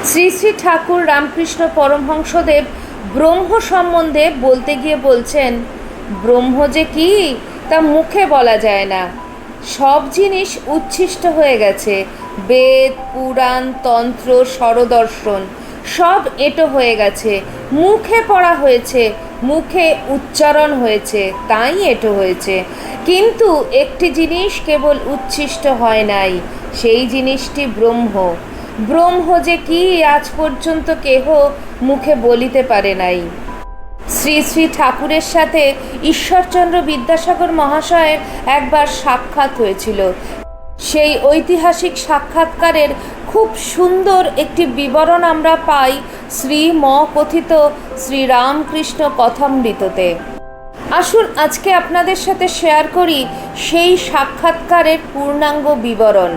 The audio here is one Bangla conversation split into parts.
শ্রী শ্রী ঠাকুর রামকৃষ্ণ পরমহংসদেব ব্রহ্ম সম্বন্ধে বলতে গিয়ে বলছেন, ব্রহ্ম যে কি তা মুখে বলা যায় না। সব জিনিস উচ্ছিষ্ট হয়ে গেছে। বেদ, পুরাণ, তন্ত্র, স্বরদর্শন সব এঁটো হয়ে গেছে। মুখে পড়া হয়েছে, মুখে উচ্চারণ হয়েছে, তাই এঁটো হয়েছে। কিন্তু একটি জিনিস কেবল উচ্ছিষ্ট হয় নাই, সেই জিনিসটি ব্রহ্ম। ব্রহ্ম যে কি আজ পর্যন্ত কেহ মুখে বলিতে পারে নাই। শ্রী শ্রী ঠাকুরের সাথে ঈশ্বরচন্দ্র বিদ্যাসাগর মহাশয়ের একবার সাক্ষাৎ হয়েছিল। সেই ঐতিহাসিক সাক্ষাৎকারের খুব সুন্দর একটি বিবরণ আমরা পাই শ্রীম কথিত শ্রীরামকৃষ্ণ কথামৃততে। আসুন আজকে আপনাদের সাথে শেয়ার করি সেই সাক্ষাৎকারের পূর্ণাঙ্গ বিবরণ।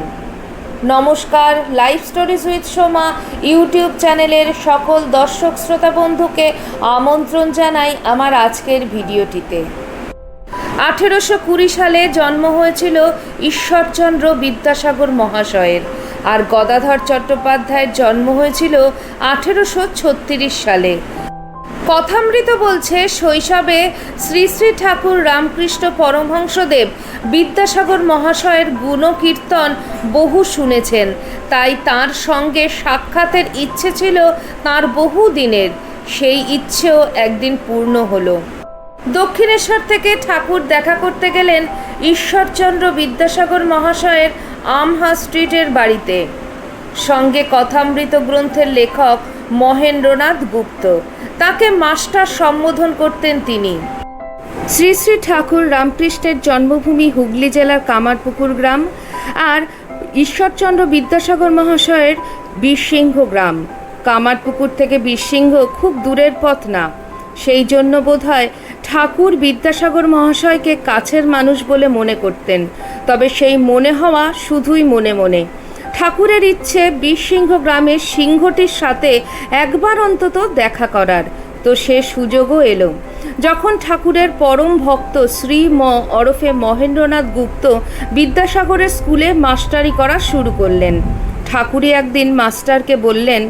নমস্কার, life stories with Soma YouTube চ্যানেলের সকল দর্শক শ্রোতা বন্ধুকে আমন্ত্রণ জানাই আমার আজকের ভিডিওটিতে। 1820 সালে জন্ম হয়েছিল ঈশ্বরচন্দ্র বিদ্যাসাগর মহাশয়ের, আর গদাধর চট্টোপাধ্যায়ের জন্ম হয়েছিল 1836 সালে। কথামৃত বলছে, শৈশবে শ্রী শ্রী ঠাকুর রামকৃষ্ণ পরমহংসদেব বিদ্যাসাগর মহাশয়ের গুণকীর্তন বহু শুনেছেন, তাই তার সঙ্গে সাক্ষাতের ইচ্ছে ছিল তার বহু দিনের। সেই ইচ্ছেও একদিন পূর্ণ হলো। দক্ষিণেশ্বর থেকে ঠাকুর দেখা করতে গেলেন ঈশ্বরচন্দ্র বিদ্যাসাগর মহাশয়ের আমহা স্ট্রিটের বাড়িতে। সঙ্গে কথামৃত গ্রন্থের লেখক মহেন্দ্রনাথ গুপ্ত, তাকে মাস্টার সম্বোধন করতেন তিনি। শ্রী শ্রী ঠাকুর রামকৃষ্ণের জন্মভূমি হুগলি জেলার কামারপুকুর গ্রাম, আর ঈশ্বরচন্দ্র বিদ্যাসাগর মহাশয়ের বীরসিংহ গ্রাম। কামারপুকুর থেকে বীরসিংহ খুব দূরের পথ না, সেই জন্য বোধহয় ঠাকুর বিদ্যাসাগর মহাশয়কে কাছের মানুষ বলে মনে করতেন। তবে সেই মনে হওয়া শুধুই মনে মনে। ঠাকুরের ইচ্ছে বীরসিংহ গ্রামের সিংহটির সাথে একবার অন্তত দেখা করার, তো সে সুযোগও এলো যখন ঠাকুরের পরম ভক্ত শ্রীম ওরফে মহেন্দ্রনাথ গুপ্ত বিদ্যাসাগরের স্কুলে মাস্টারি করা শুরু করলেন। ঠাকুরই একদিন মাস্টারকে বললেন,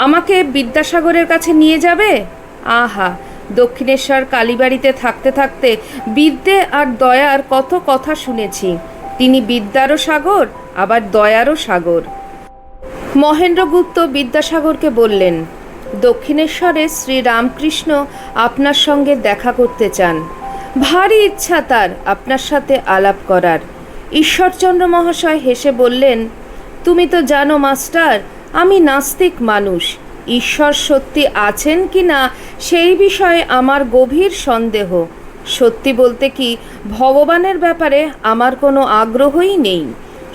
আমাকে বিদ্যাসাগরের কাছে নিয়ে যাবে? আহা, দক্ষিণেশ্বর কালীবাড়িতে থাকতে থাকতে বিদ্যে আর দয়ার কত কথা শুনেছি। তিনি বিদ্যারও সাগর, আবার দয়ারও সাগর। মহেন্দ্রগুপ্ত বিদ্যাসাগরকে বললেন, দক্ষিণেশ্বরে শ্রীরামকৃষ্ণ আপনার সঙ্গে দেখা করতে চান। ভারী ইচ্ছা তার আপনার সাথে আলাপ করার। ঈশ্বরচন্দ্র মহাশয় হেসে বললেন, তুমি তো জানো মাস্টার, আমি নাস্তিক মানুষ। ঈশ্বর সত্যি আছেন কি না সেই বিষয়ে আমার গভীর সন্দেহ। সত্যি বলতে কি, ভগবানের ব্যাপারে আমার কোনো আগ্রহই নেই।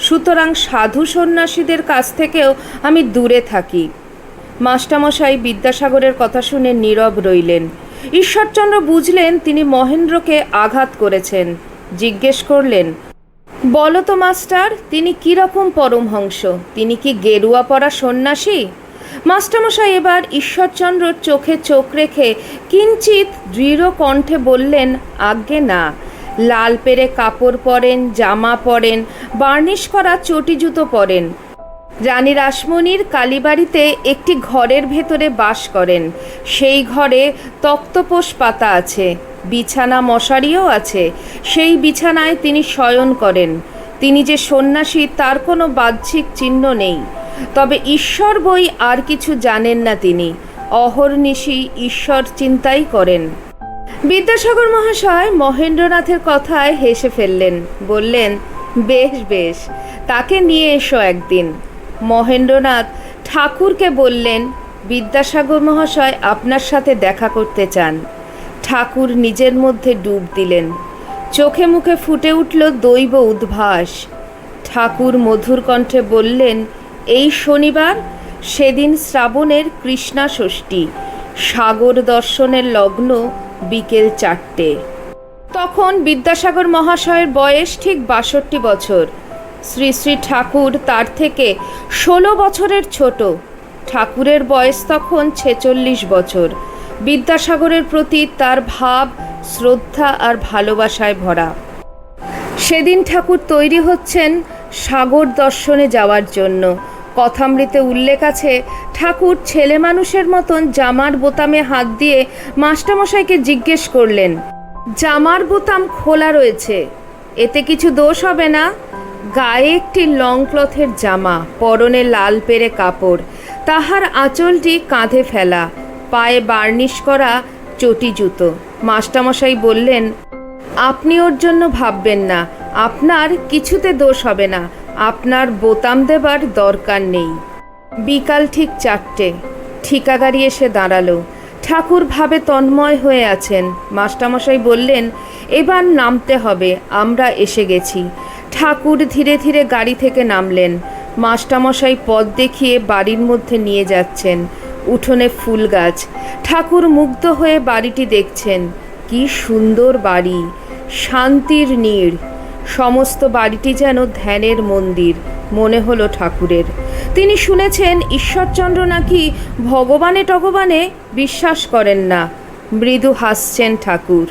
সুতরাং সাধু সন্ন্যাসীদের কাছ থেকেও আমি দূরে থাকি। মাস্টারমশাই বিদ্যাসাগরের কথা শুনে নীরব রইলেন। ঈশ্বরচন্দ্র বুঝলেন তিনি মহেন্দ্রকে আঘাত করেছেন। জিজ্ঞেস করলেন, বলো তো মাস্টার, তিনি কীরকম পরমহংস? তিনি কি গেরুয়া পরা সন্ন্যাসী? মাস্টারমশাই এবার ঈশ্বরচন্দ্রর চোখে চোখ রেখে কিঞ্চিত দৃঢ় কণ্ঠে বললেন, আজ্ঞে না। লাল পেরে কাপড় পরেন, জামা পরেন, বার্নিশ করা চটি জুতো পরেন। রানী রাসমণির কালীবাড়িতে একটি ঘরের ভেতরে বাস করেন। সেই ঘরে তক্তপোষ পাতা আছে, বিছানা মশারিও আছে। সেই বিছানায় তিনি শয়ন করেন। তিনি যে সন্ন্যাসী তার কোনো বাহ্যিক চিহ্ন নেই। তবে ঈশ্বর বই আর কিছু জানেন না তিনি। অহর্নিশি ঈশ্বর চিন্তাই করেন। বিদ্যাসাগর মহাশয় মহেন্দ্রনাথের কথায় হেসে ফেললেন, বললেন, বেশ বেশ, তাকে নিয়ে এসো একদিন। মহেন্দ্রনাথ ঠাকুরকে বললেন, বিদ্যাসাগর মহাশয় আপনার সাথে দেখা করতে চান। ঠাকুর নিজের মধ্যে ডুব দিলেন। চোখে মুখে ফুটে উঠল দৈব উদ্ভাস। ঠাকুর মধুর কণ্ঠে বললেন, এই শনিবার, সেদিন শ্রাবণের কৃষ্ণা ষষ্ঠী, সাগর দর্শনের লগ্ন, বিকেল 4টে। তখন বিদ্যাসাগর মহাশয়ের বয়স ঠিক 62 বছর। শ্রী শ্রী ঠাকুর তার থেকে 16 বছরের ছোট। ঠাকুরের বয়স তখন 46 বছর। বিদ্যাসাগরের প্রতি তার ভাব, শ্রদ্ধা আর ভালোবাসায় ভরা। সেদিন ঠাকুর তৈরি হচ্ছেন সাগর দর্শনে যাওয়ার জন্য। কথামৃতে উল্লেখ আছে, ঠাকুর ছেলে মানুষের মতন জামার বোতামে হাত দিয়ে মাস্টারমশাইকে জিজ্ঞেস করলেন, জামার বোতাম খোলা রয়েছে, এতে কিছু দোষ হবে না? গায়ে একটি লং ক্লথের জামা, পরনে লাল পেরে কাপড়, তাহার আঁচলটি কাঁধে ফেলা, পায়ে বার্নিশ করা চটি জুতো। মাস্টারমশাই বললেন, আপনি ওর জন্য ভাববেন না, আপনার কিছুতে দোষ হবে না, আপনার বোতাম দেবার দরকার নেই। বিকাল ঠিক 4টে, ঠিকা গাড়ি এসে দাঁড়ালো। ঠাকুর ভাবে তন্ময় হয়ে আছেন। মাস্টারমশাই বললেন, এবার নামতে হবে, আমরা এসে গেছি। ঠাকুর ধীরে ধীরে গাড়ি থেকে নামলেন। মাস্টারমশাই পথ দেখিয়ে বাড়ির মধ্যে নিয়ে যাচ্ছেন। উঠোনে ফুল গাছ। ঠাকুর মুগ্ধ হয়ে বাড়িটি দেখছেন। কি সুন্দর বাড়ি, শান্তির নীড়। সমস্ত বাড়িটি যেন ধ্যানের মন্দির মনে হলো ঠাকুরের। তিনি শুনেছেন ঈশ্বরচন্দ্র নাকি ভগবানে টগবানে বিশ্বাস করেন না। মৃদু হাসছেন ঠাকুর।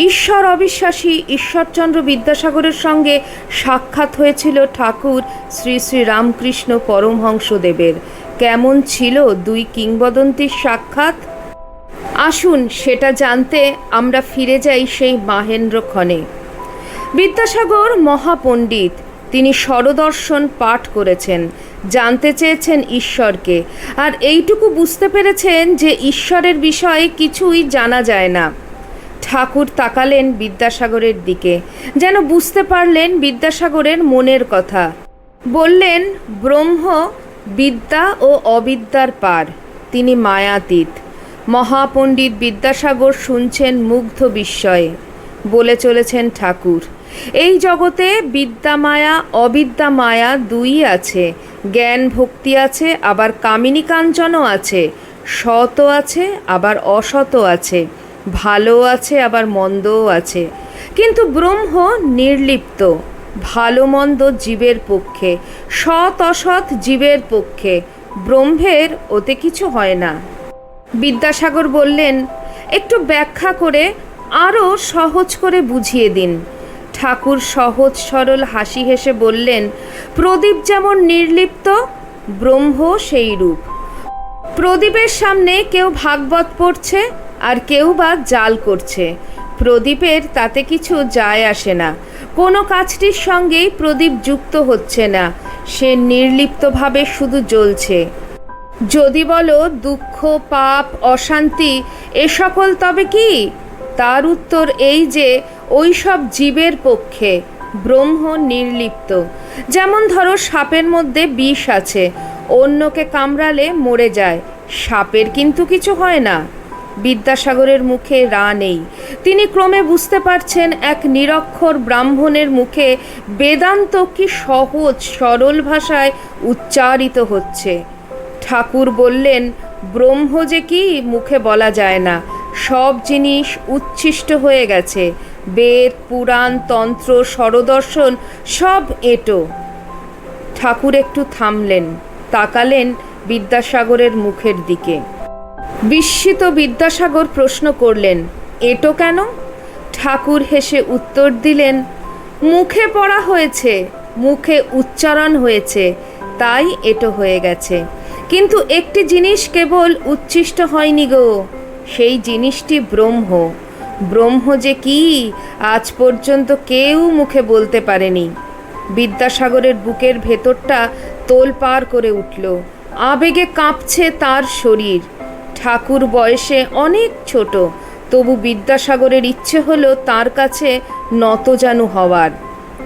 ঈশ্বর অবিশ্বাসী ঈশ্বরচন্দ্র বিদ্যাসাগরের সঙ্গে সাক্ষাৎ হয়েছিল ঠাকুর শ্রী শ্রী রামকৃষ্ণ পরমহংসদেবের। কেমন ছিল দুই কিংবদন্তির সাক্ষাৎ? আসুন সেটা জানতে আমরা ফিরে যাই সেই মাহেন্দ্রক্ষণে। বিদ্যাসাগর মহাপণ্ডিত। তিনি স্বরদর্শন পাঠ করেছেন, জানতে চেয়েছেন ঈশ্বরকে, আর এইটুকু বুঝতে পেরেছেন যে ঈশ্বরের বিষয়ে কিছুই জানা যায় না। ঠাকুর তাকালেন বিদ্যাসাগরের দিকে, যেন বুঝতে পারলেন বিদ্যাসাগরের মনের কথা। বললেন, ব্রহ্ম বিদ্যা ও অবিদ্যার পার, তিনি মায়াতীত। মহাপণ্ডিত বিদ্যাসাগর শুনছেন মুগ্ধ বিস্ময়ে। বলে চলেছেন ঠাকুর, এই জগতে বিদ্যা মায়া অবিদ্যা মায়া দুই আছে। জ্ঞান ভক্তি আছে, আবার কামিনী কাঞ্চনও আছে। সৎও আছে, আবার অসৎও আছে। ভালো আছে, আবার মন্দও আছে। কিন্তু ব্রহ্ম নির্লিপ্ত। ভালো মন্দ জীবের পক্ষে, সৎ অসৎ জীবের পক্ষে। ব্রহ্মের ওতে কিছু হয় না। বিদ্যাসাগর বললেন, একটু ব্যাখ্যা করে আরও সহজ করে বুঝিয়ে দিন। ঠাকুর সহজ সরল হাসি হেসে বললেন, প্রদীপ যেমন নির্লিপ্ত, ব্রহ্ম সেই রূপ। প্রদীপের সামনে কেউ ভাগবত পড়ছে, আর কেউ বা জাল করছে। প্রদীপের তাতে কিছু যায় আসে না, কোনো কাজটির সঙ্গেই প্রদীপ যুক্ত হচ্ছে না, সে নির্লিপ্তভাবে শুধু জ্বলছে। যদি বলো দুঃখ পাপ অশান্তি এ সকল তবে কি? তার উত্তর এই যে ওই সব জীবের পক্ষে, ব্রহ্ম নির্লিপ্ত। যেমন ধরো সাপের মধ্যে বিষ আছে, অন্যকে কামড়ালে মরে যায়, সাপের কিন্তু কিছু হয় না। বিদ্যাসাগরের মুখে রা নেই। তিনি ক্রমে বুঝতে পারছেন এক নিরক্ষর ব্রাহ্মণের মুখে বেদান্ত কি সহজ সরল ভাষায় উচ্চারিত হচ্ছে। ঠাকুর বললেন, ব্রহ্ম যে কি মুখে বলা যায় না, সব জিনিস উচ্ছিষ্ট হয়ে গেছে। বেদ পুরাণ তন্ত্র স্বরদর্শন সব এঁটো। ঠাকুর একটু থামলেন, তাকালেন বিদ্যাসাগরের মুখের দিকে। বিস্মিত বিদ্যাসাগর প্রশ্ন করলেন, এঁটো কেন? ঠাকুর হেসে উত্তর দিলেন, মুখে পড়া হয়েছে, মুখে উচ্চারণ হয়েছে, তাই এঁটো হয়ে গেছে। কিন্তু একটি জিনিস কেবল উচ্ছিষ্ট হয়নি গো, সেই জিনিসটি ব্রহ্ম। ব্রহ্ম যে কি আজ পর্যন্ত কেউ মুখে বলতে পারেনি। বিদ্যাসাগরের বুকের ভেতরটা তোলপাড় করে উঠল, আবেগে কাঁপছে তার শরীর। ঠাকুর বয়সে অনেক ছোট, তবু বিদ্যাসাগরের ইচ্ছে হলো তার কাছে নতজানু হওয়ার।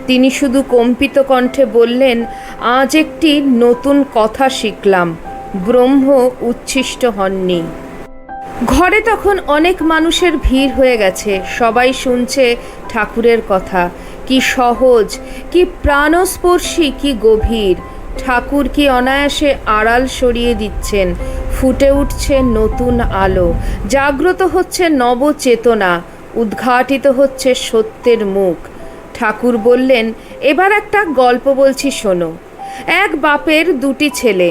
তিনি শুধু কম্পিত কণ্ঠে বললেন, আজ একটি নতুন কথা শিখলাম, ব্রহ্ম উচ্ছিষ্ট হননি। ঘরে তখন অনেক মানুষের ভিড় হয়ে গেছে, সবাই শুনছে ঠাকুরের কথা। কি সহজ, কি প্রাণস্পর্শী, কি গভীর। ঠাকুর কি অনায়াসে আড়াল সরিয়ে দিচ্ছেন। ফুটে উঠছে নতুন আলো, জাগ্রত হচ্ছে নবচেতনা, উদ্ঘাটিত হচ্ছে সত্যের মুখ। ঠাকুর বললেন, এবার একটা গল্প বলছি শোনো। এক বাপের দুটি ছেলে।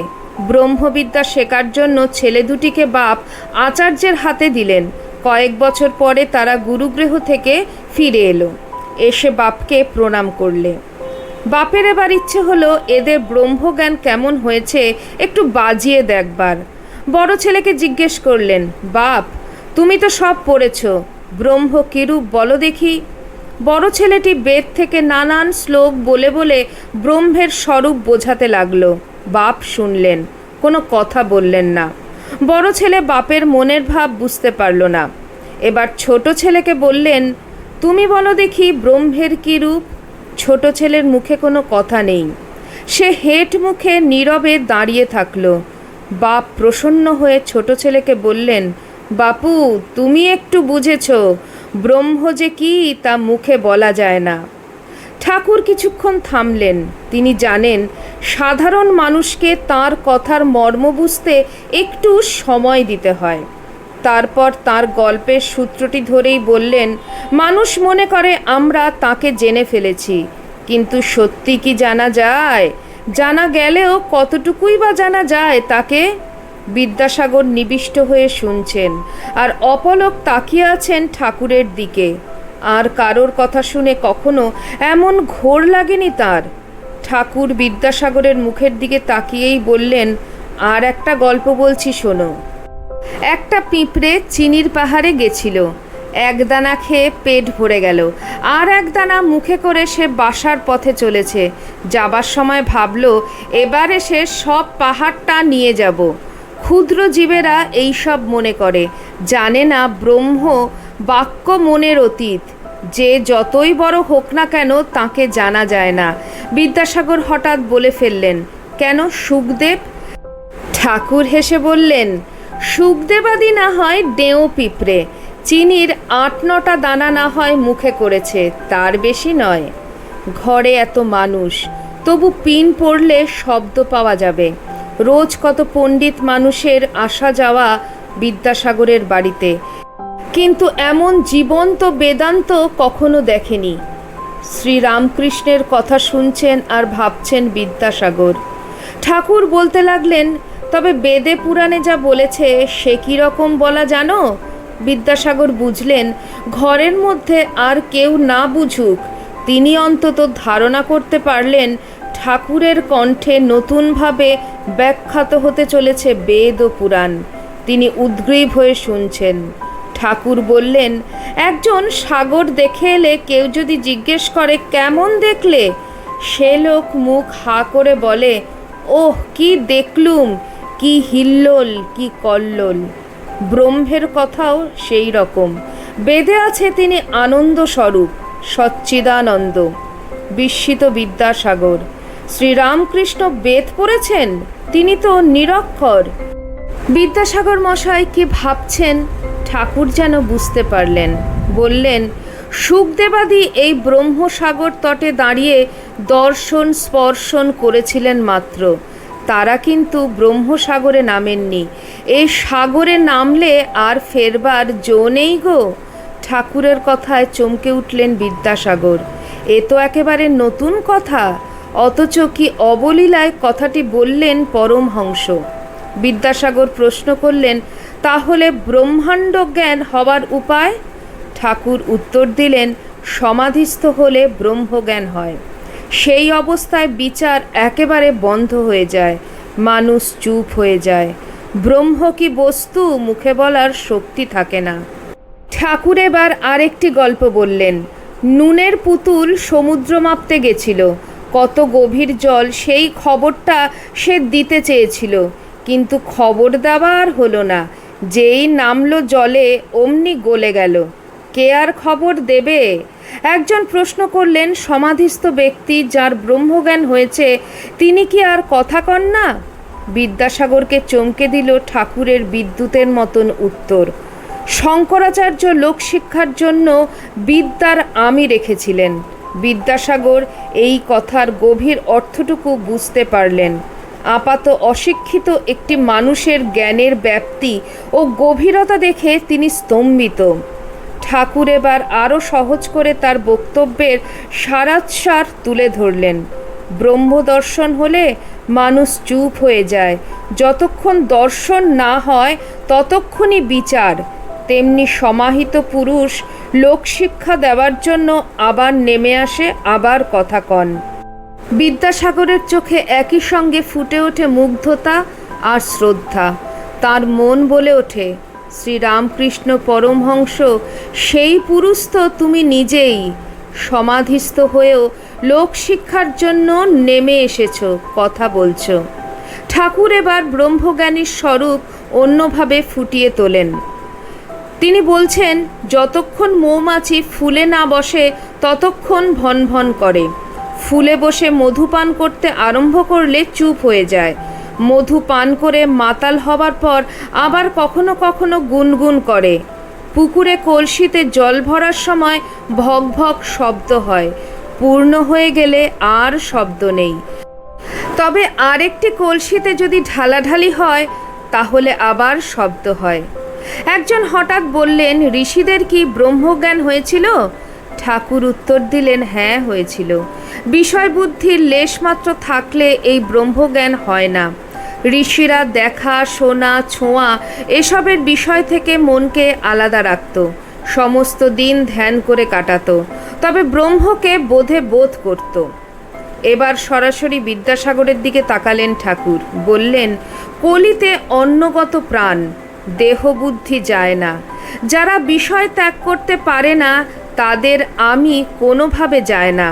ব্রহ্মবিদ্যা শেখার জন্য ছেলে দুটিকে বাপ আচার্যের হাতে দিলেন। কয়েক বছর পরে তারা গুরুগৃহ থেকে ফিরে এলো। এসে বাপকে প্রণাম করলে। বাপের এবার ইচ্ছে হলো এদের ব্রহ্মজ্ঞান কেমন হয়েছে একটু বাজিয়ে দেখবার। বড় ছেলেকে জিজ্ঞেস করলেন, বাপ, তুমি তো সব পড়েছ, ব্রহ্ম কিরূপ বলো দেখি। বড় ছেলেটি বেদ থেকে নানান শ্লোক বলে বলে ব্রহ্মের স্বরূপ বোঝাতে লাগলো। বাপ শুনলেন, কোনো কথা বললেন না। বড় ছেলে বাপের মনের ভাব বুঝতে পারল না। এবার ছোট ছেলেকে বললেন, তুমি বলো দেখি ব্রহ্মের কী রূপ। ছোট ছেলের মুখে কোনো কথা নেই, সে হেঁট মুখে নীরবে দাঁড়িয়ে থাকলো। বাপ প্রসন্ন হয়ে ছোট ছেলেকে বললেন, বাপু, তুমি একটু বুঝেছ, ব্রহ্ম যে কি তা মুখে বলা যায় না। ঠাকুর কিছুক্ষণ থামলেন। তিনি জানেন সাধারণ মানুষকে তার কথার মর্ম বুঝতে একটু সময় দিতে হয়। তারপর তার গল্পের সূত্রটি ধরেই বললেন, মানুষ মনে করে আমরা তাকে জেনে ফেলেছি, কিন্তু সত্যি কি জানা যায়? জানা গেলেও কতটুকুই বা জানা যায় তাকে? বিদ্যাসাগর নিবিষ্ট হয়ে শুনছেন আর অপলক তাকিয়ে আছেন ঠাকুরের দিকে। আর কারোর কথা শুনে কখনো এমন ঘোর লাগেনি তার। ঠাকুর বিদ্যাসাগরের মুখের দিকে তাকিয়েই বললেন, আর একটা গল্প বলছি শোনো। একটা পিঁপড়ে চিনির পাহাড়ে গেছিল। এক দানা খেয়ে পেট ভরে গেল, আর এক দানা মুখে করে সে বাসার পথে চলেছে। যাবার সময় ভাবল, এবার এসে সব পাহাড়টা নিয়ে যাব। ক্ষুদ্র জীবেরা এইসব মনে করে, জানে না ব্রহ্ম বাক্য মনের অতীত, যে যতই বড় হোক না কেন তাকে জানা যায় না। বিদ্যাসাগর হঠাৎ বলে ফেললেন, কেন সুখদেব? ঠাকুর হেসে বললেন, সুখদেবাদি না হয় ডেও পিঁপড়ে, চিনির ৮-৯টা দানা না হয় মুখে করেছে, তার বেশি নয়। ঘরে এত মানুষ, তবু পিন পড়লে শব্দ পাওয়া যাবে। রোজ কত পণ্ডিত মানুষের আসা যাওয়া বিদ্যাসাগরের বাড়িতে, কিন্তু এমন জীবন্ত বেদান্ত কখনো দেখেনি। শ্রীরামকৃষ্ণের কথা শুনছেন আর ভাবছেন বিদ্যাসাগর। ঠাকুর বলতে লাগলেন, তবে বেদে পুরাণে যা বলেছে সে কী রকম বলা জানো? বিদ্যাসাগর বুঝলেন ঘরের মধ্যে আর কেউ না বুঝুক, তিনি অন্তত ধারণা করতে পারলেন ঠাকুরের কণ্ঠে নতুনভাবে ব্যাখ্যাত হতে চলেছে বেদ ও পুরাণ। তিনি উদ্গ্রীব হয়ে শুনছেন। ঠাকুর বললেন, একজন সাগর দেখে এলে কেউ যদি জিজ্ঞেস করে কেমন দেখলে, সে লোক মুখ হা করে বলে, ওহ কি দেখলুম, কি হিল্লোল, কি কল্লোল। ব্রহ্মের কথাও সেই রকম। বেদে আছে তিনি আনন্দ স্বরূপ, সচ্চিদানন্দ। বিস্মিত বিদ্যাসাগর, শ্রীরামকৃষ্ণ বেদ পড়েছেন? তিনি তো নিরক্ষর। বিদ্যাসাগর মশাই কি ভাবছেন ঠাকুর যেন বুঝতে পারলেন। বললেন, সুখদেবাদি এই ব্রহ্মসাগর তটে দাঁড়িয়ে দর্শন স্পর্শন করেছিলেন মাত্র, তারা কিন্তু ব্রহ্মসাগরে নামেননি। এই সাগরে নামলে আর ফেরবার জো নেই গো। ঠাকুরের কথায় চমকে উঠলেন বিদ্যাসাগর। এ তো একেবারে নতুন কথা, অথচ কি অবলীলায় কথাটি বললেন পরমহংস। বিদ্যাসাগর প্রশ্ন করলেন, তাহলে ব্রহ্মাণ্ড জ্ঞান হবার উপায়? ঠাকুর উত্তর দিলেন, সমাধিস্থ হলে ব্রহ্মজ্ঞান হয়। সেই অবস্থায় বিচার একেবারে বন্ধ হয়ে যায়, মানুষ চুপ হয়ে যায়। ব্রহ্ম কি বস্তু মুখে বলার শক্তি থাকে না। ঠাকুর এবার আরেকটি গল্প বললেন। নুনের পুতুল সমুদ্র মাপতে গেছিল, কত গভীর জল সেই খবরটা সে দিতে চেয়েছিল, কিন্তু খবর দেওয়া আর হলো না। যেই নামলো জলে অমনি গলে গেল। কে আর খবর দেবে? একজন প্রশ্ন করলেন, সমাধিস্থ ব্যক্তি যার ব্রহ্মজ্ঞান হয়েছে তিনি কি আর কথা কন না? বিদ্যাসাগরকে চমকে দিল ঠাকুরের বিদ্যুতের মতন উত্তর। শঙ্করাচার্য লোকশিক্ষার জন্য বিদ্যার আমি রেখেছিলেন। বিদ্যাসাগর এই কথার গভীর অর্থটুকু বুঝতে পারলেন। আপাত অশিক্ষিত একটি মানুষের জ্ঞানের ব্যাপ্তি ও গভীরতা দেখে তিনি স্তম্ভিত। ঠাকুর এবার আরও সহজ করে তার বক্তব্যের সারাৎসার তুলে ধরলেন। ব্রহ্মদর্শন হলে মানুষ চুপ হয়ে যায়, যতক্ষণ দর্শন না হয় ততক্ষণই বিচার। তেমনি সমাহিত পুরুষ লোকশিক্ষা দেওয়ার জন্য আবার নেমে আসে, আবার কথা কন। বিদ্যাসাগরের চোখে একই সঙ্গে ফুটে ওঠে মুগ্ধতা আর শ্রদ্ধা। তার মন বলে ওঠে, শ্রীরামকৃষ্ণ পরমহংস সেই পুরুষ তো তুমি নিজেই। সমাধিস্থ হয়েও লোকশিক্ষার জন্য নেমে এসেছ, কথা বলছ। ঠাকুর এবার ব্রহ্মজ্ঞানীর স্বরূপ অন্যভাবে ফুটিয়ে তোলেন। তিনি বলছেন, যতক্ষণ মৌমাছি ফুলে না বসে ততক্ষণ ভন ভন করে। ফুলে বসে মধু পান করতে আরম্ভ করলে চুপ হয়ে যায়। মধু পান করে মাতাল হবার পর আবার কখনো কখনো গুনগুন করে। পুকুরে কলসিতে জল ভরার সময় ভক ভক শব্দ হয়, পূর্ণ হয়ে গেলে আর শব্দ নেই। তবে আরেকটি কলসিতে যদি ঢালাঢালি হয় তাহলে আবার শব্দ হয়। একজন হঠাৎ বললেন, ঋষিদের কি ব্রহ্মজ্ঞান হয়েছিল? ঠাকুর উত্তর দিলেন, হ্যাঁ হয়েছিল। বিষয় বুদ্ধির লেশমাত্র থাকলে এই ব্রহ্মজ্ঞান হয় না। ঋষিরা দেখা, শোনা, ছোঁয়া এসবের বিষয় থেকে মনকে আলাদা রাখত, সমস্ত দিন ধ্যান করে কাটাতো, তবে ব্রহ্মকে বোধ করত। এবার সরাসরি বিদ্যাসাগরের দিকে তাকালেন ঠাকুর, বললেন, কলিতে অন্নগত প্রাণ, দেহ বুদ্ধি যায় না। যারা বিষয় ত্যাগ করতে পারে না তাদের আমি কোনোভাবে যায় না।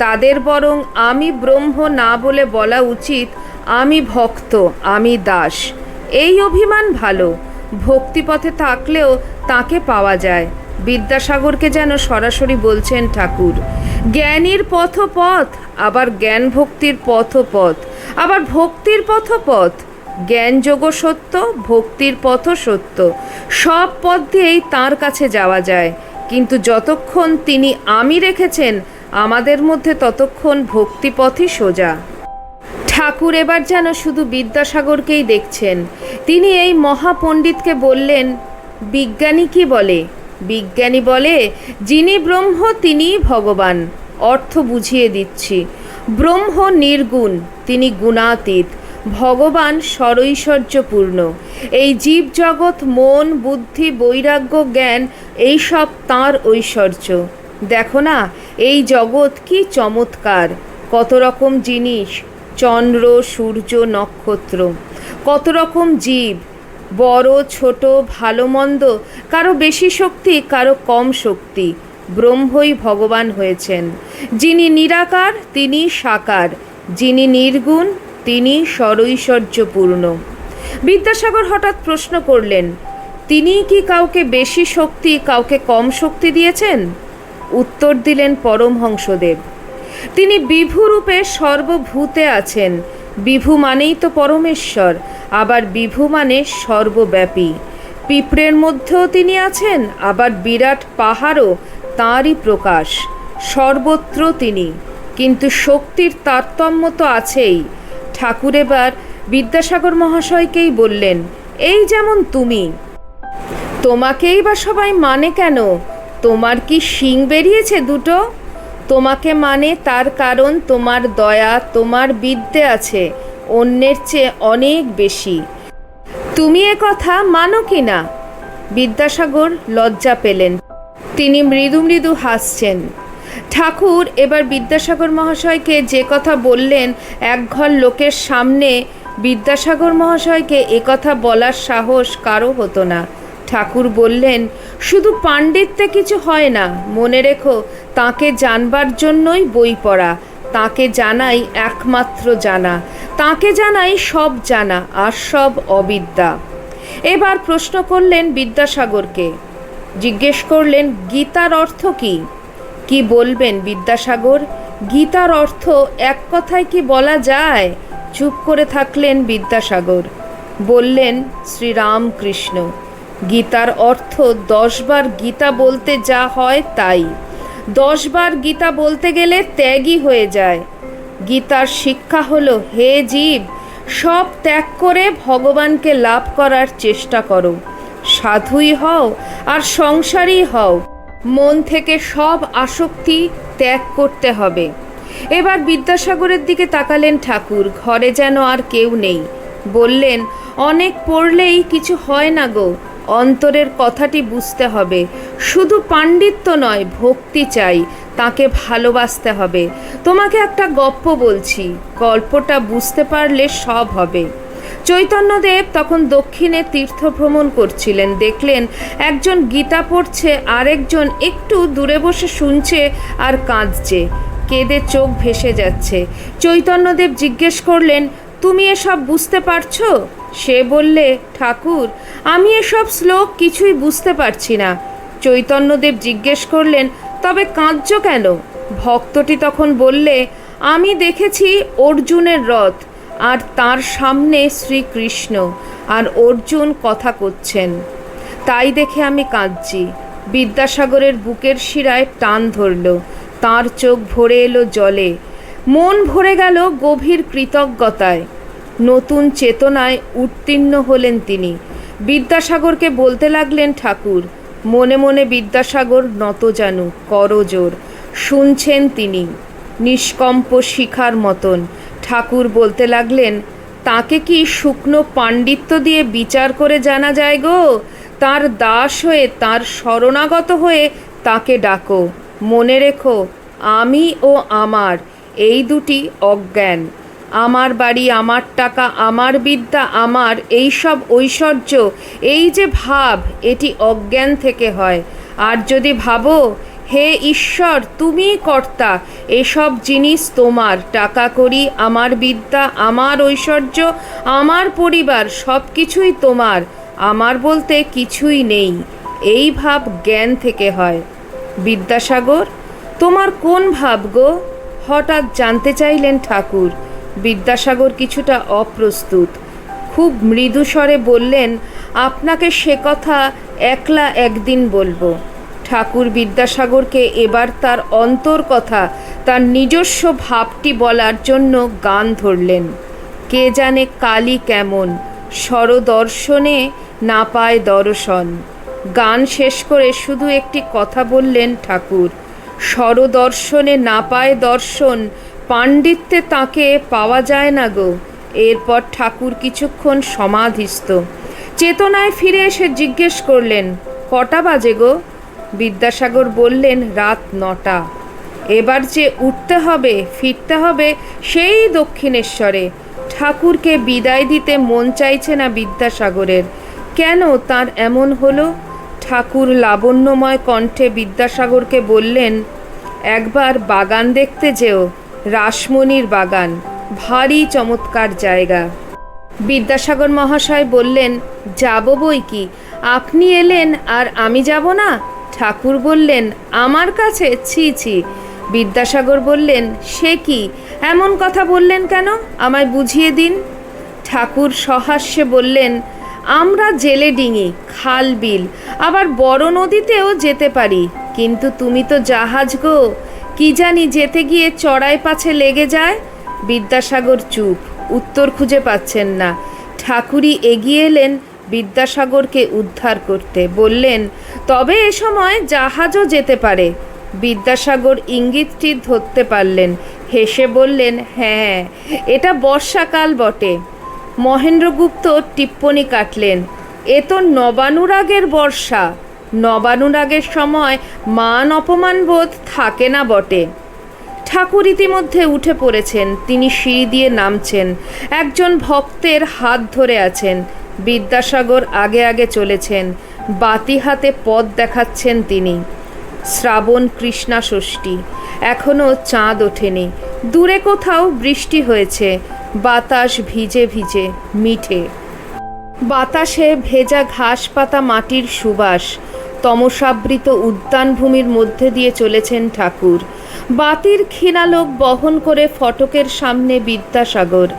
তাদের বরং আমি ব্রহ্ম না বলে বলা উচিত, আমি ভক্ত, আমি দাস। এই অভিমান ভালো। ভক্তিপথে থাকলেও তাকে পাওয়া যায়। বিদ্যাসাগরকে যেন সরাসরি বলছেন ঠাকুর, জ্ঞানীর পথ পথ, আবার জ্ঞান ভক্তির পথ পথ, আবার ভক্তির পথ পথ। জ্ঞানযোগ সত্য, ভক্তির পথ সত্য। সব পথ দিয়েই তাঁর কাছে যাওয়া যায়, কিন্তু যতক্ষণ তিনি আমি রেখেছেন আমাদের মধ্যে ততক্ষণ ভক্তিপথই সোজা। ঠাকুর এবার যেন শুধু বিদ্যাসাগরকেই দেখছেন। তিনি এই মহাপণ্ডিতকে বললেন, বিজ্ঞানী কি বলে? বিজ্ঞানী বলে, যিনি ব্রহ্ম তিনিই ভগবান। অর্থ বুঝিয়ে দিচ্ছি। ব্রহ্ম নির্গুণ, তিনি গুণাতীত। ভগবান সরৈশ্বর্যপূর্ণ। এই জীব জগৎ, মন, বুদ্ধি, বৈরাগ্য, জ্ঞান এইসব তাঁর ঐশ্বর্য। দেখো না, এই জগৎ কি চমৎকার! কত রকম জিনিস, চন্দ্র, সূর্য, নক্ষত্র, কত রকম জীব, বড় ছোট, ভালো মন্দ, কারো বেশি শক্তি, কারো কম শক্তি। ব্রহ্মই ভগবান হয়েছেন। যিনি নিরাকার তিনি সাকার, যিনি নির্গুণ তিনি সরৈশ্বর্যপূর্ণ। বিদ্যাসাগর হঠাৎ প্রশ্ন করলেন, তিনি কি কাউকে বেশি শক্তি, কাউকে কম শক্তি দিয়েছেন? উত্তর দিলেন পরমহংসদেব, তিনি বিভুরূপে সর্বভূতে আছেন। বিভু মানেই তো পরমেশ্বর, আবার বিভু মানে সর্বব্যাপী। পিঁপড়ের মধ্যেও তিনি আছেন, আবার বিরাট পাহাড়ও তাঁরই প্রকাশ। সর্বত্র তিনি, কিন্তু শক্তির তারতম্য তো আছেই। ঠাকুর এবার বিদ্যাসাগর মহাশয়কেই বললেন, এই যেমন তুমি, তোমাকেই বা সবাই মানে কেন? তোমার কি শিং বেরিয়েছে দুটো? তোমাকে মানে তার কারণ তোমার দয়া, তোমার বিদ্যে আছে অন্যের চেয়ে অনেক বেশি। তুমি এ কথা মানো কি না? বিদ্যাসাগর লজ্জা পেলেন। তিনি মৃদু মৃদু হাসছেন। ঠাকুর এবার বিদ্যাসাগর মহাশয়কে যে কথা বললেন, একঘর লোকের সামনে বিদ্যাসাগর মহাশয়কে এ কথা বলার সাহস কারো হতো না। ঠাকুর বললেন, শুধু পাণ্ডিত্যে কিছু হয় না, মনে রেখো, তাকে জানবার জন্যই বই পড়া। তাকে জানাই একমাত্র জানা, তাকে জানাই সব জানা, আর সব অবিদ্যা। এবার প্রশ্ন করলেন বিদ্যাসাগরকে, জিজ্ঞেস করলেন, গীতার অর্থ কি? কি বলবেন বিদ্যাসাগর? গীতার অর্থ এক কথায় কি বলা যায়? চুপ করে থাকলেন বিদ্যাসাগর। বললেন, শ্রীরামকৃষ্ণ। গীতার অর্থ 10 বার গীতা বলতে যা হয় তাই। 10 বার গীতা বলতে গেলে ত্যাগই হয়ে যায়। গীতার শিক্ষা হলো, হে জীব, সব ত্যাগ করে ভগবানকে লাভ করার চেষ্টা করো। সাধুই হও আর সংসারী হও, মন থেকে সব আসক্তি ত্যাগ করতে হবে। এবার বিদ্যাসাগরের দিকে তাকালেন ঠাকুর। ঘরে যেন আর কেউ নেই। বললেন, অনেক পড়লেই কিছু হয় না গো, অন্তরের কথাটি বুঝতে হবে। শুধু পাণ্ডিত্য নয়, ভক্তি চাই, তাকে ভালোবাসতে হবে। তোমাকে একটা গল্প বলছি, গল্পটা বুঝতে পারলে সব হবে। চৈতন্যদেব তখন দক্ষিণে তীর্থভ্রমণ করছিলেন। দেখলেন একজন গীতা পড়ছে, আরেকজন একটু দূরে বসে শুনছে আর কাঁদছে, কেঁদে চোখ ভেসে যাচ্ছে। চৈতন্যদেব জিজ্ঞেস করলেন, তুমি এসব বুঝতে পারছো? সে বললে, ঠাকুর, আমি এসব শ্লোক কিছুই বুঝতে পারছি না। চৈতন্যদেব জিজ্ঞেস করলেন, তবে কাঁদছো কেন? ভক্তটি তখন বললে, আমি দেখেছি অর্জুনের রথ, আর তার সামনে শ্রীকৃষ্ণ, আর অর্জুন কথা করছেন, তাই দেখে আমি কাঁদছি। বিদ্যাসাগরের বুকের শিরায় টান ধরল, তার চোখ ভরে এলো জলে, মন ভরে গেল গভীর কৃতজ্ঞতায়। নতুন চেতনায় উত্তীর্ণ হলেন তিনি। বিদ্যাসাগরকে বলতে লাগলেন, ঠাকুর। মনে মনে বিদ্যাসাগর নতজানু, করজোর শুনছেন তিনি, নিষ্কম্প শিখার মতন। ঠাকুর বলতে লাগলেন, তাকে কি শুকনো পাণ্ডিত্য দিয়ে বিচার করে জানা যায় গো? তার দাস হয়ে, তার শরণাগত হয়ে তাকে ডাকো। মনে রেখো, আমি ও আমার এই দুটি অজ্ঞান। আমার বাড়ি, আমার টাকা, আমার বিদ্যা, আমার এই সব ঐশ্বর্য, এই যে ভাব, এটি অজ্ঞান থেকে হয়। আর যদি ভাবো, হে ঈশ্বর, তুমিই কর্তা, এসব জিনিস তোমার, টাকা কড়ি, আমার বিদ্যা, আমার ঐশ্বর্য, আমার পরিবার, সব কিছুই তোমার, আমার বলতে কিছুই নেই, এই ভাব জ্ঞান থেকে হয়। বিদ্যাসাগর, তোমার কোন ভাব গো? হঠাৎ জানতে চাইলেন ঠাকুর। বিদ্যাসাগর কিছুটা অপ্রস্তুত, খুব মৃদু স্বরে বললেন, আপনাকে সে কথা একলা একদিন বলবো। ঠাকুর বিদ্যাসাগরকে এবার তার অন্তর কথা, তার নিজস্ব ভাবটি বলার জন্য গান ধরলেন। কে জানে কালী কেমন, স্বরদর্শনে না পায় দর্শন। গান শেষ করে শুধু একটি কথা বললেন ঠাকুর, স্বরদর্শনে না পায় দর্শন, পাণ্ডিত্যে তাকে পাওয়া যায় না গো। এরপর ঠাকুর কিছুক্ষণ সমাধিস্থ। চেতনায় ফিরে এসে জিজ্ঞেস করলেন, কটা বাজে গো? বিদ্যাসাগর বললেন, রাত 9টা। এবার যে উঠতে হবে, ফিরতে হবে সেই দক্ষিণেশ্বরে। ঠাকুরকে বিদায় দিতে মন চাইছে না বিদ্যাসাগরের। কেন তার এমন হলো? ঠাকুর লাবণ্যময় কণ্ঠে বিদ্যাসাগরকে বললেন, একবার বাগান দেখতে যেও, রাসমণির বাগান, ভারী চমৎকার জায়গা। বিদ্যাসাগর মহাশয় বললেন, যাব বই কি, আপনি এলেন আর আমি যাব না? ঠাকুর বললেন, আমার কাছে? ছি ছি। বিদ্যাসাগর বললেন, সে কি, এমন কথা বললেন কেন, আমায় বুঝিয়ে দিন। ঠাকুর সহাস্যে বললেন, আমরা জেলে ডিঙি, খাল বিল, আবার বড় নদীতেও যেতে পারি, কিন্তু তুমি তো জাহাজ গো, কি জানি যেতে গিয়ে চড়াই পাছে লেগে যায়। বিদ্যাসাগর চুপ, উত্তর খুঁজে পাচ্ছেন না। ঠাকুরই এগিয়ে এলেন বিদ্যাসাগরকে উদ্ধার করতে। বললেন, তবে এ সময় জাহাজও যেতে পারে। বিদ্যাসাগর ইঙ্গিতটি ধরতে পারলেন, হেসে বললেন, হ্যাঁ, এটা বর্ষাকাল বটে। মহেন্দ্রগুপ্ত টিপ্পনি কাটলেন, এ তো নবানুরাগের বর্ষা, নবানুরাগের সময় মান অপমান বোধ থাকে না বটে। ঠাকুর ইতিমধ্যে উঠে পড়েছেন, তিনি সিঁড়ি দিয়ে নামছেন, একজন ভক্তের হাত ধরে আছেন। বিদ্যাসাগর আগে আগে চলেছেন, বাতি হাতে পথ দেখাচ্ছেন তিনি। শ্রাবণ কৃষ্ণা ষষ্ঠী, এখনও চাঁদ ওঠেনি, দূরে কোথাও বৃষ্টি হয়েছে, বাতাস ভিজে ভিজে মিঠে, বাতাসে ভেজা ঘাস পাতা, মাটির সুবাস। তমসাবৃত উদ্যানভূমির মধ্যে দিয়ে চলেছেন ঠাকুর। বাতির ক্ষীণালোক বহন করে ফটকের সামনে বিদ্যাসাগর।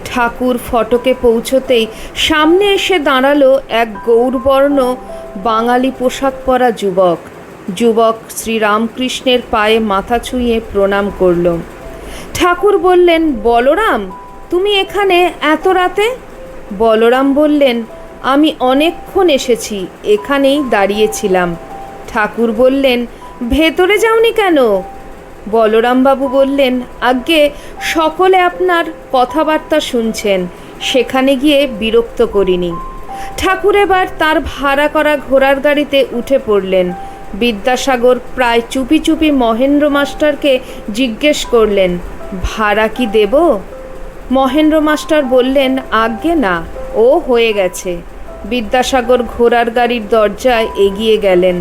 ঠাকুর ফটকে পৌঁছতেই সামনে এসে দাঁড়ালো এক গৌরবর্ণ বাঙালি পোশাক পরা যুবক। যুবক শ্রীরামকৃষ্ণের পায়ে মাথা ছুঁয়ে প্রণাম করল। ঠাকুর বললেন, বলরাম, তুমি এখানে এত রাতে? বলরাম বললেন, আমি অনেকক্ষণ এসেছি, এখানেই দাঁড়িয়েছিলাম। ঠাকুর বললেন, ভেতরে যাওনি কেন? বলরামবাবু বললেন, আজ্ঞে, সকলে আপনার কথাবার্তা শুনছেন, সেখানে গিয়ে বিরক্ত করিনি। ঠাকুর এবার তার ভাড়া করা ঘোড়ার গাড়িতে উঠে পড়লেন। বিদ্যাসাগর প্রায় চুপি চুপি মহেন্দ্র মাস্টারকে জিজ্ঞেস করলেন, ভাড়া কি দেব? মহেন্দ্র মাস্টার বললেন, আজ্ঞে না, ও হয়ে গেছে। বিদ্যাসাগর ঘোড়ার গাড়ির দরজায় এগিয়ে গেলেন।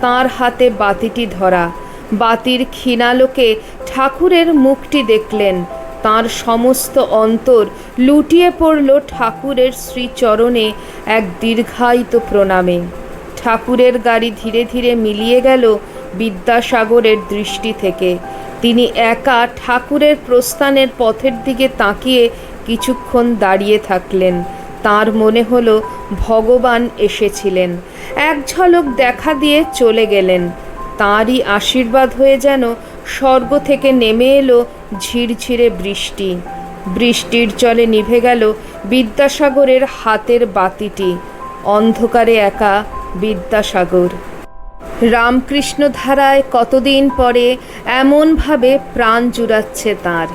তাঁর হাতে বাতিটি ধরা। বাতির ক্ষীণালোকে ঠাকুরের মুখটি দেখলেন। তাঁর সমস্ত অন্তর লুটিয়ে পড়ল ঠাকুরের শ্রীচরণে এক দীর্ঘায়িত প্রণামে। ঠাকুরের গাড়ি ধীরে ধীরে মিলিয়ে গেল বিদ্যাসাগরের দৃষ্টি থেকে। তিনি একা ঠাকুরের প্রস্থানের পথের দিকে তাকিয়ে কিছুক্ষণ দাঁড়িয়ে থাকলেন। তার মনে হলো ভগবান এসেছিলেন, এক ঝলক দেখা দিয়ে চলে গেলেন। তাঁরই আশীর্বাদ হয়ে যেন স্বর্গ থেকে নেমে এলো ঝিরঝিরে বৃষ্টি। বৃষ্টির জলে নিভে গেল বিদ্যাসাগরের হাতের বাতিটি। অন্ধকারে একা বিদ্যাসাগর। রামকৃষ্ণ ধারায় কতদিন পরে এমনভাবে প্রাণ জুড়াচ্ছে তাঁর।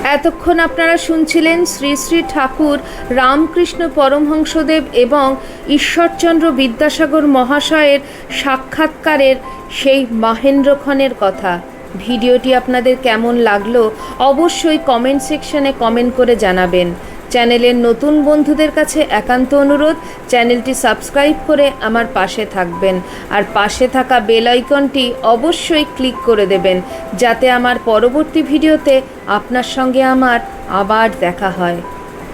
এতক্ষণ আপনারা শুনছিলেন শ্রী শ্রী ঠাকুর রামকৃষ্ণ পরমহংসদেব এবং ঈশ্বরচন্দ্র বিদ্যাসাগর মহাশয়ের সাক্ষাৎকারের সেই মহেন্দ্রক্ষণের কথা। ভিডিওটি আপনাদের কেমন লাগলো অবশ্যই কমেন্ট সেকশনে কমেন্ট করে জানাবেন। চ্যানেলের নতুন বন্ধুদের কাছে একান্ত অনুরোধ, চ্যানেলটি সাবস্ক্রাইব করে আমার পাশে থাকবেন আর পাশে থাকা বেল আইকনটি অবশ্যই ক্লিক করে দেবেন, যাতে আমার পরবর্তী ভিডিওতে আপনার সঙ্গে আমার আবার দেখা হয়।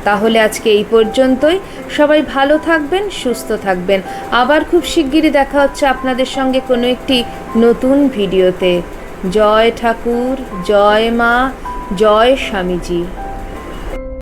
তাহলে আজকে এই পর্যন্তই। সবাই ভালো থাকবেন, সুস্থ থাকবেন। আবার খুব শিগগিরই দেখা হচ্ছে আপনাদের সঙ্গে কোনো একটি নতুন ভিডিওতে। জয় ঠাকুর, জয় মা, জয় স্বামীজি।